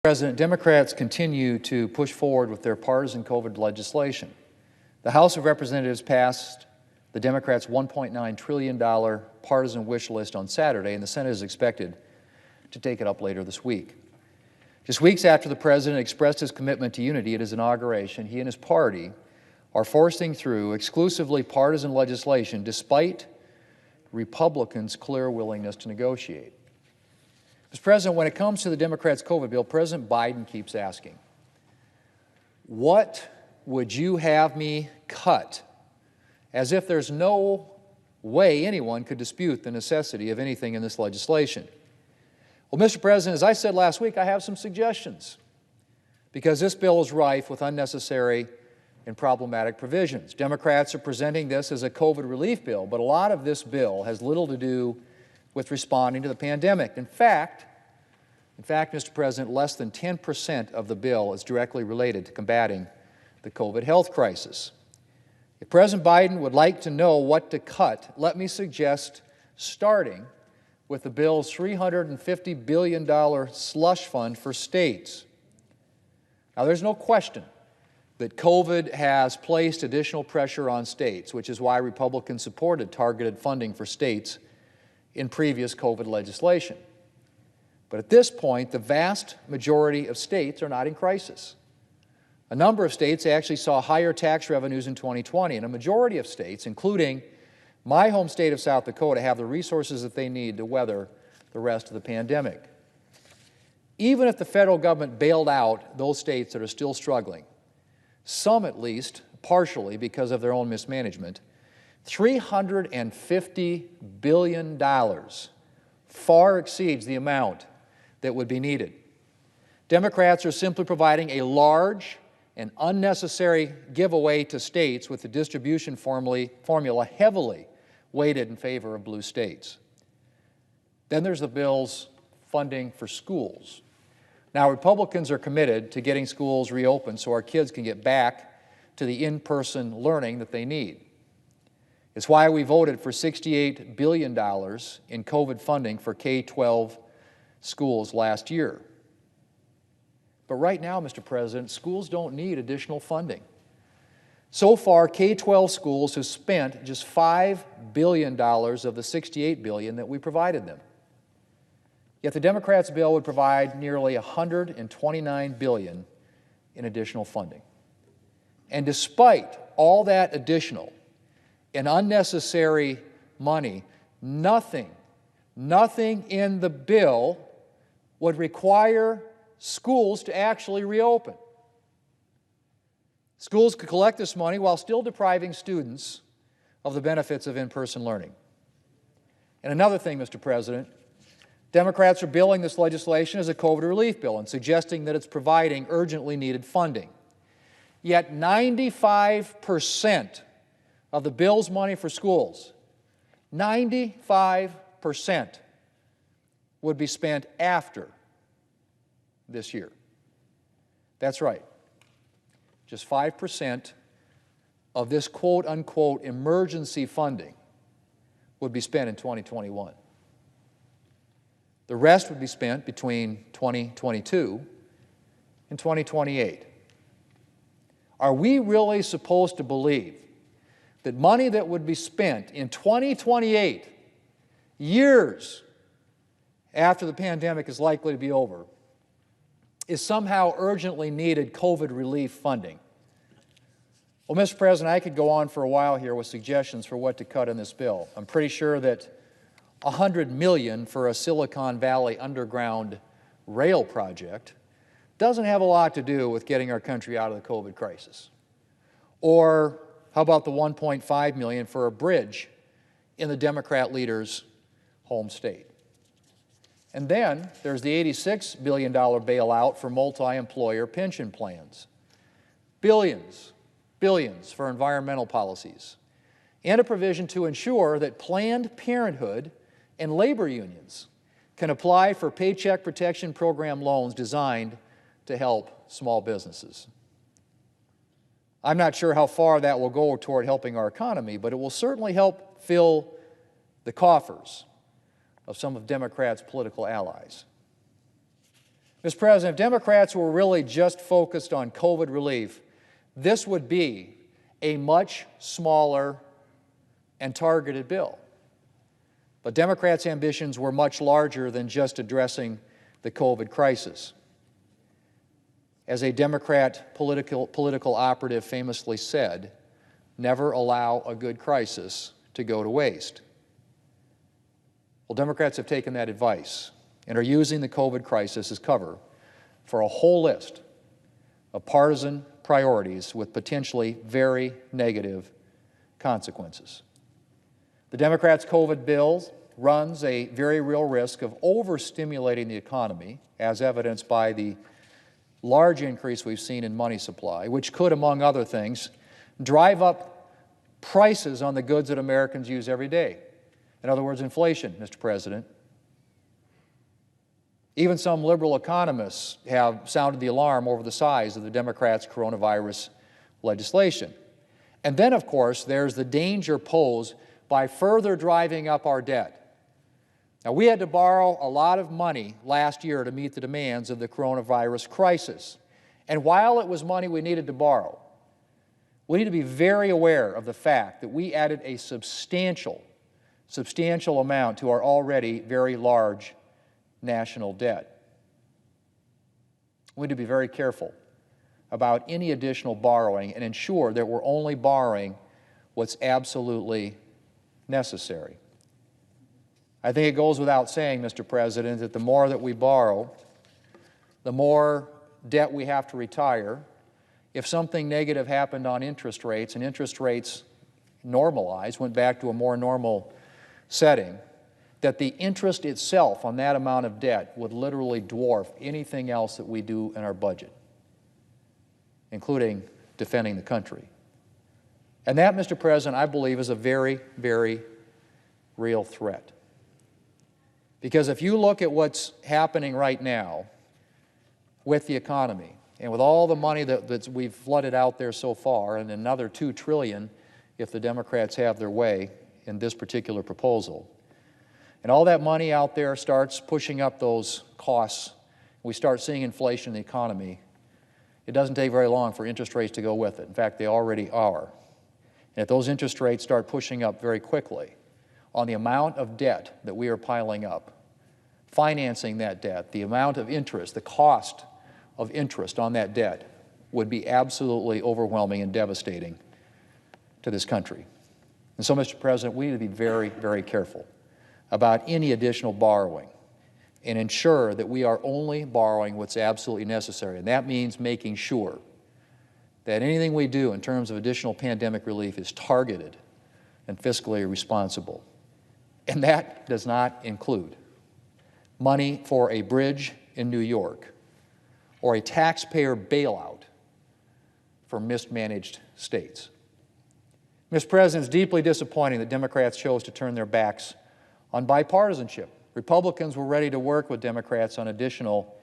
President, Democrats continue to push forward with their partisan COVID legislation. The House of Representatives passed the Democrats' $1.9 trillion partisan wish list on Saturday, and the Senate is expected to take it up later this week. Just weeks after the President expressed his commitment to unity at his inauguration, he and his party are forcing through exclusively partisan legislation despite Republicans' clear willingness to negotiate. Mr. President, when it comes to the Democrats' COVID bill, President Biden keeps asking, what would you have me cut? As if there's no way anyone could dispute the necessity of anything in this legislation. Well, Mr. President, as I said last week, I have some suggestions, because this bill is rife with unnecessary and problematic provisions. Democrats are presenting this as a COVID relief bill, but a lot of this bill has little to do with responding to the pandemic. In fact, Mr. President, less than 10% of the bill is directly related to combating the COVID health crisis. If President Biden would like to know what to cut, let me suggest starting with the bill's $350 billion slush fund for states. Now, there's no question that COVID has placed additional pressure on states, which is why Republicans supported targeted funding for states in previous COVID legislation. But at this point, the vast majority of states are not in crisis. A number of states actually saw higher tax revenues in 2020, and a majority of states, including my home state of South Dakota, have the resources that they need to weather the rest of the pandemic. Even if the federal government bailed out those states that are still struggling, some at least partially because of their own mismanagement, $350 billion far exceeds the amount that would be needed. Democrats are simply providing a large and unnecessary giveaway to states with the distribution formula heavily weighted in favor of blue states. Then there's the bill's funding for schools. Now, Republicans are committed to getting schools reopened so our kids can get back to the in-person learning that they need. It's why we voted for $68 billion in COVID funding for K-12 schools last year. But right now, Mr. President, schools don't need additional funding. So far, K-12 schools have spent just $5 billion of the $68 billion that we provided them. Yet the Democrats' bill would provide nearly $129 billion in additional funding. And despite all that additional and unnecessary money, nothing in the bill would require schools to actually reopen. Schools could collect this money while still depriving students of the benefits of in-person learning. And another thing, Mr. President, Democrats are billing this legislation as a COVID relief bill and suggesting that it's providing urgently needed funding. Yet 95% of the bill's money for schools, 95% would be spent after this year. That's right. Just 5% of this quote-unquote emergency funding would be spent in 2021. The rest would be spent between 2022 and 2028. Are we really supposed to believe that money that would be spent in 2028, years after the pandemic is likely to be over, is somehow urgently needed COVID relief funding? Well, Mr. President, I could go on for a while here with suggestions for what to cut in this bill. I'm pretty sure that $100 million for a Silicon Valley underground rail project doesn't have a lot to do with getting our country out of the COVID crisis. Or how about the $1.5 million for a bridge in the Democrat leader's home state? And then there's the $86 billion bailout for multi-employer pension plans. Billions for environmental policies. And a provision to ensure that Planned Parenthood and labor unions can apply for Paycheck Protection Program loans designed to help small businesses. I'm not sure how far that will go toward helping our economy, but it will certainly help fill the coffers of some of Democrats' political allies. Mr. President, if Democrats were really just focused on COVID relief, this would be a much smaller and targeted bill. But Democrats' ambitions were much larger than just addressing the COVID crisis. As a Democrat political operative famously said, never allow a good crisis to go to waste. Well, Democrats have taken that advice and are using the COVID crisis as cover for a whole list of partisan priorities with potentially very negative consequences. The Democrats' COVID bill runs a very real risk of overstimulating the economy, as evidenced by the large increase we've seen in money supply, which could, among other things, drive up prices on the goods that Americans use every day. In other words, inflation, Mr. President. Even some liberal economists have sounded the alarm over the size of the Democrats' coronavirus legislation. And then, of course, there's the danger posed by further driving up our debt. Now, we had to borrow a lot of money last year to meet the demands of the coronavirus crisis. And while it was money we needed to borrow, we need to be very aware of the fact that we added a substantial amount to our already very large national debt. We need to be very careful about any additional borrowing and ensure that we're only borrowing what's absolutely necessary. I think it goes without saying, Mr. President, that the more that we borrow, the more debt we have to retire. If something negative happened on interest rates and interest rates normalized, went back to a more normal setting, that the interest itself on that amount of debt would literally dwarf anything else that we do in our budget, including defending the country. And that, Mr. President, I believe is a very, very real threat. Because if you look at what's happening right now with the economy, and with all the money that we've flooded out there so far, and another $2 trillion if the Democrats have their way in this particular proposal, and all that money out there starts pushing up those costs, we start seeing inflation in the economy, it doesn't take very long for interest rates to go with it. In fact, they already are. And if those interest rates start pushing up very quickly on the amount of debt that we are piling up, financing that debt, the amount of interest, the cost of interest on that debt would be absolutely overwhelming and devastating to this country. And so, Mr. President, we need to be very, very careful about any additional borrowing and ensure that we are only borrowing what's absolutely necessary. And that means making sure that anything we do in terms of additional pandemic relief is targeted and fiscally responsible. And that does not include money for a bridge in New York or a taxpayer bailout for mismanaged states. Mr. President, it's deeply disappointing that Democrats chose to turn their backs on bipartisanship. Republicans were ready to work with Democrats on additional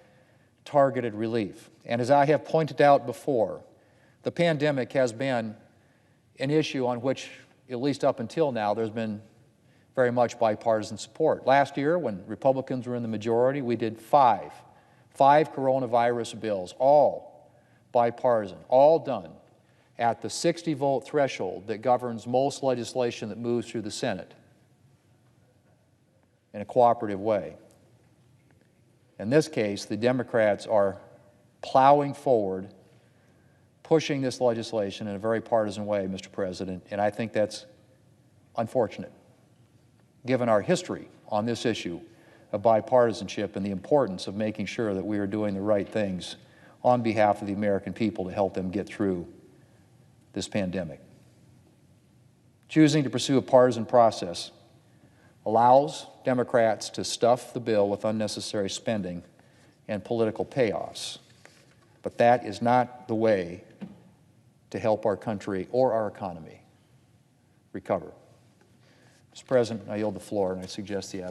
targeted relief. And as I have pointed out before, the pandemic has been an issue on which, at least up until now, there's been very much bipartisan support. Last year, when Republicans were in the majority, we did five coronavirus bills, all bipartisan, all done at the 60-vote threshold that governs most legislation that moves through the Senate in a cooperative way. In this case, the Democrats are plowing forward, pushing this legislation in a very partisan way, Mr. President, and I think that's unfortunate, given our history on this issue of bipartisanship and the importance of making sure that we are doing the right things on behalf of the American people to help them get through this pandemic. Choosing to pursue a partisan process allows Democrats to stuff the bill with unnecessary spending and political payoffs. But that is not the way to help our country or our economy recover. Mr. President, I yield the floor, and I suggest the